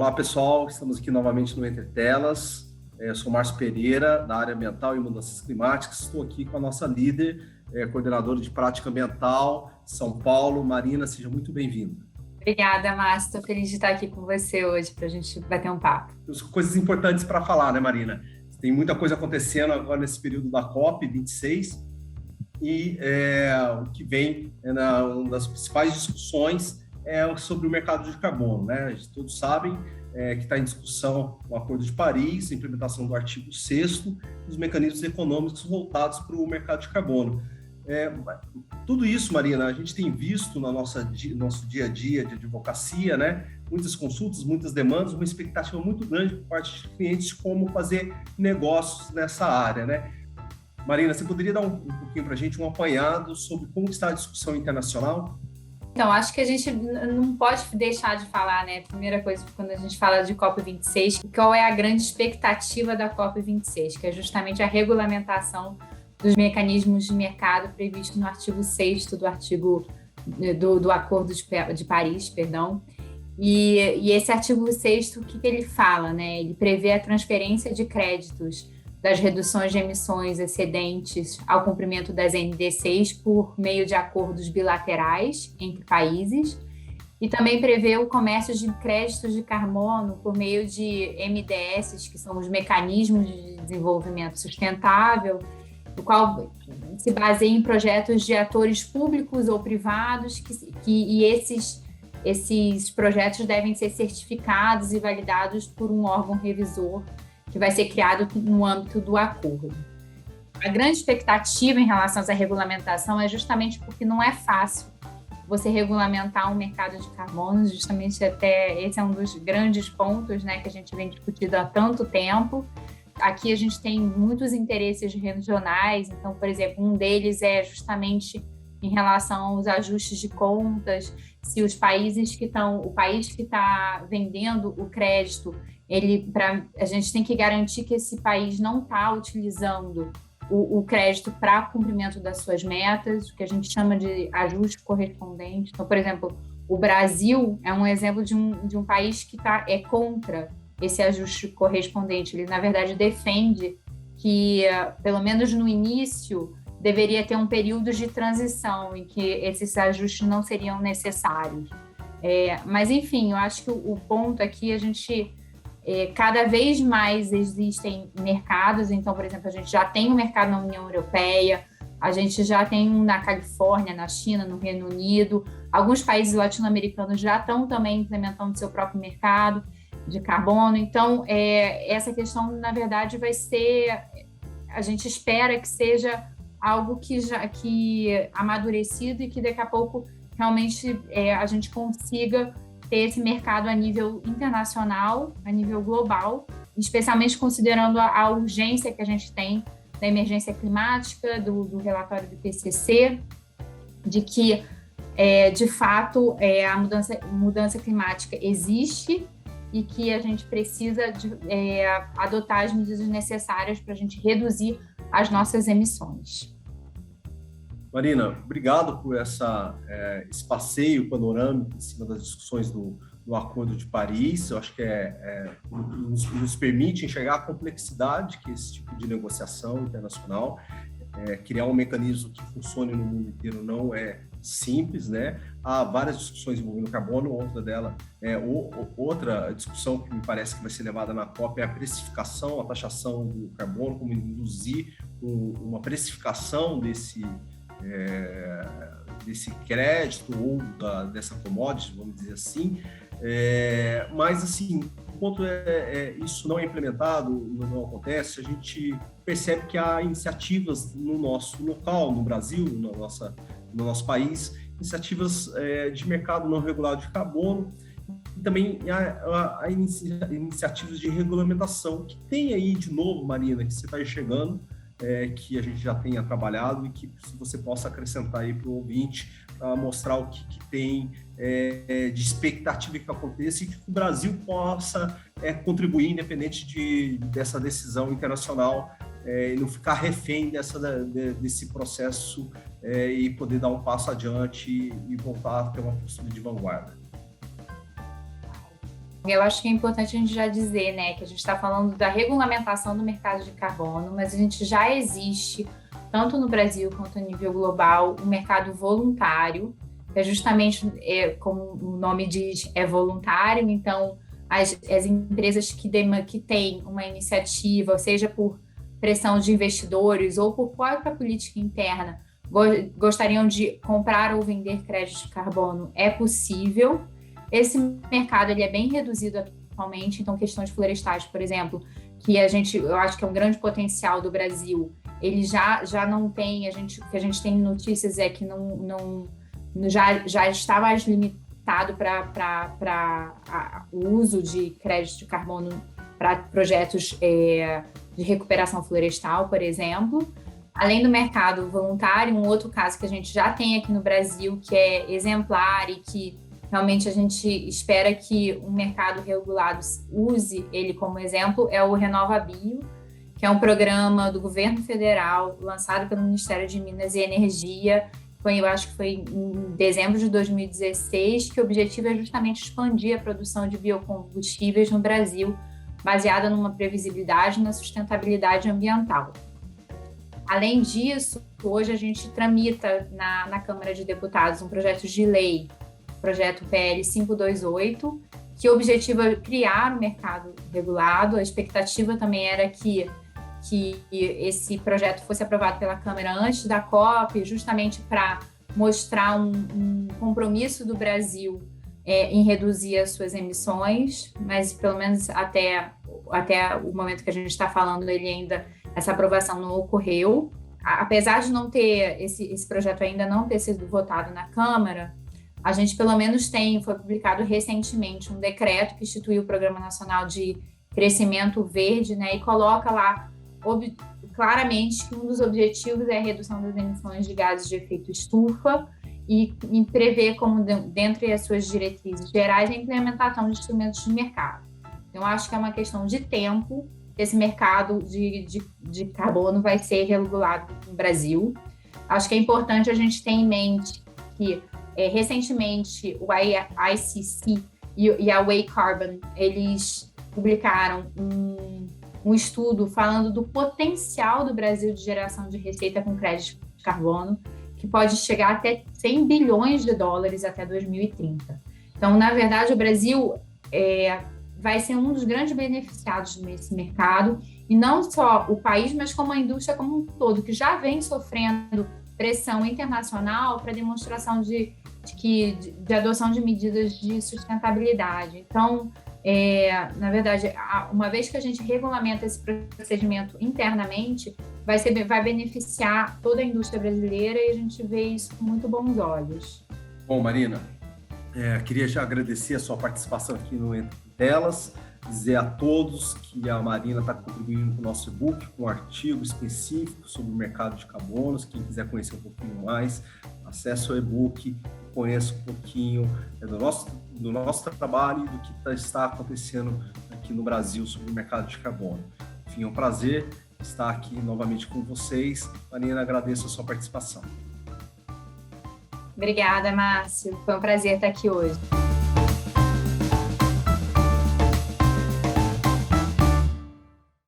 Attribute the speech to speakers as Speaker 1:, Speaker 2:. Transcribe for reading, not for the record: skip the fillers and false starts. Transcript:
Speaker 1: Olá, pessoal. Estamos aqui novamente no Entre Telas. Eu sou Márcio Pereira, da área ambiental e mudanças climáticas. Estou aqui com a nossa líder, coordenadora de prática ambiental, São Paulo, Marina. Seja muito bem-vinda.
Speaker 2: Obrigada, Márcio. Estou feliz de estar aqui com você hoje para a gente bater um papo.
Speaker 1: Coisas importantes para falar, né, Marina? Tem muita coisa acontecendo agora nesse período da COP26 e o que vem uma das principais discussões sobre o mercado de carbono, né? Todos sabem que está em discussão o Acordo de Paris, a implementação do artigo 6º, dos mecanismos econômicos voltados para o mercado de carbono. Tudo isso, Marina, a gente tem visto no nosso dia a dia de advocacia, né? Muitas consultas, muitas demandas, uma expectativa muito grande por parte de clientes de como fazer negócios nessa área, né? Marina, você poderia dar um pouquinho para a gente, um apanhado sobre como está a discussão internacional?
Speaker 2: Então, acho que a gente não pode deixar de falar, né? Primeira coisa, quando a gente fala de COP26, qual é a grande expectativa da COP26, que é justamente a regulamentação dos mecanismos de mercado previsto no artigo 6º do Acordo de Paris, perdão. E esse artigo 6º, o que ele fala, né? Ele prevê a transferência de créditos das reduções de emissões excedentes ao cumprimento das NDCs por meio de acordos bilaterais entre países e também prevê o comércio de créditos de carbono por meio de MDS, que são os mecanismos de desenvolvimento sustentável, o qual se baseia em projetos de atores públicos ou privados e esses projetos devem ser certificados e validados por um órgão revisor que vai ser criado no âmbito do acordo. A grande expectativa em relação a essa regulamentação é justamente porque não é fácil você regulamentar um mercado de carbono, justamente até esse é um dos grandes pontos, né, que a gente vem discutindo há tanto tempo. Aqui a gente tem muitos interesses regionais, então, por exemplo, um deles é justamente em relação aos ajustes de contas, se os países o país que está vendendo o crédito, a gente tem que garantir que esse país não está utilizando o crédito para cumprimento das suas metas, o que a gente chama de ajuste correspondente. Então, por exemplo, o Brasil é um exemplo de um país que é contra esse ajuste correspondente. Ele, na verdade, defende que, pelo menos no início, deveria ter um período de transição em que esses ajustes não seriam necessários. Mas, enfim, eu acho que o ponto aqui, cada vez mais existem mercados. Então, por exemplo, a gente já tem um mercado na União Europeia, a gente já tem um na Califórnia, na China, no Reino Unido. Alguns países latino-americanos já estão também implementando seu próprio mercado de carbono. Então, essa questão, na verdade, vai ser... A gente espera que seja algo que amadurecido e que daqui a pouco realmente a gente consiga ter esse mercado a nível internacional, a nível global, especialmente considerando a urgência que a gente tem da emergência climática, do relatório do IPCC, de que, de fato, a mudança climática existe e que a gente precisa adotar as medidas necessárias para a gente reduzir as nossas emissões.
Speaker 1: Marina, obrigado por esse passeio panorâmico em cima das discussões do Acordo de Paris. Eu acho que nos permite enxergar a complexidade que esse tipo de negociação internacional, criar um mecanismo que funcione no mundo inteiro não é simples, né? Há várias discussões envolvendo carbono, outra discussão que me parece que vai ser levada na COP é a precificação, a taxação do carbono, como induzir uma precificação desse crédito ou dessa commodity, vamos dizer assim. Mas, assim, enquanto isso não é implementado, não acontece, a gente percebe que há iniciativas no nosso local, no Brasil, no nosso país, iniciativas de mercado não regulado de carbono, e também há iniciativas de regulamentação, que tem aí, de novo, Marina, que você está enxergando, que a gente já tenha trabalhado e que você possa acrescentar aí para o ouvinte, para mostrar o que tem de expectativa que aconteça e que o Brasil possa contribuir independente dessa decisão internacional e não ficar refém desse processo e poder dar um passo adiante e voltar a ter uma postura de vanguarda.
Speaker 2: Eu acho que é importante a gente já dizer, né, que a gente está falando da regulamentação do mercado de carbono, mas a gente já existe, tanto no Brasil quanto a nível global, um mercado voluntário, que é justamente, como o nome diz, é voluntário. Então, as empresas que têm uma iniciativa, seja por pressão de investidores ou por própria política interna, gostariam de comprar ou vender créditos de carbono, é possível. Esse mercado ele é bem reduzido atualmente, então questões florestais, por exemplo, que eu acho que é um grande potencial do Brasil, ele já não tem, o que a gente tem notícias é que já está mais limitado para o uso de créditos de carbono para projetos de recuperação florestal, por exemplo. Além do mercado voluntário, um outro caso que a gente já tem aqui no Brasil, que é exemplar e que realmente a gente espera que um mercado regulado use ele como exemplo, é o RenovaBio, que é um programa do governo federal lançado pelo Ministério de Minas e Energia. Eu acho que foi em dezembro de 2016, que o objetivo é justamente expandir a produção de biocombustíveis no Brasil, baseada numa previsibilidade e na sustentabilidade ambiental. Além disso, hoje a gente tramita na Câmara de Deputados um projeto de lei, projeto PL 528, que o objetivo é criar um mercado regulado. A expectativa também era que esse projeto fosse aprovado pela Câmara antes da COP, justamente para mostrar um compromisso do Brasil em reduzir as suas emissões, mas pelo menos até o momento que a gente está falando, essa aprovação não ocorreu. Apesar de não ter esse projeto ainda não ter sido votado na Câmara, a gente pelo menos foi publicado recentemente um decreto que instituiu o Programa Nacional de Crescimento Verde, né, e coloca lá claramente que um dos objetivos é a redução das emissões de gases de efeito estufa e prevê como, dentre as suas diretrizes gerais, a implementação de instrumentos de mercado. Então, acho que é uma questão de tempo que esse mercado de carbono vai ser regulado no Brasil. Acho que é importante a gente ter em mente que, recentemente, o ICC e a Way Carbon, eles publicaram um estudo falando do potencial do Brasil de geração de receita com crédito de carbono, que pode chegar até 100 bilhões de dólares até 2030. Então, na verdade, o Brasil vai ser um dos grandes beneficiados nesse mercado, e não só o país, mas como a indústria como um todo, que já vem sofrendo pressão internacional para demonstração de adoção de medidas de sustentabilidade. Então, na verdade, uma vez que a gente regulamenta esse procedimento internamente, vai beneficiar toda a indústria brasileira, e a gente vê isso com muito bons olhos.
Speaker 1: Bom, Marina, queria já agradecer a sua participação aqui no Entre Telas, dizer a todos que a Marina está contribuindo com o nosso e-book, com um artigo específico sobre o mercado de carbonos. Quem quiser conhecer um pouquinho mais, acesse o e-book, conheça um pouquinho do nosso trabalho e do que está acontecendo aqui no Brasil sobre o mercado de carbono. Enfim, é um prazer estar aqui novamente com vocês. Marina, agradeço a sua participação.
Speaker 2: Obrigada, Márcio. Foi um prazer estar aqui hoje.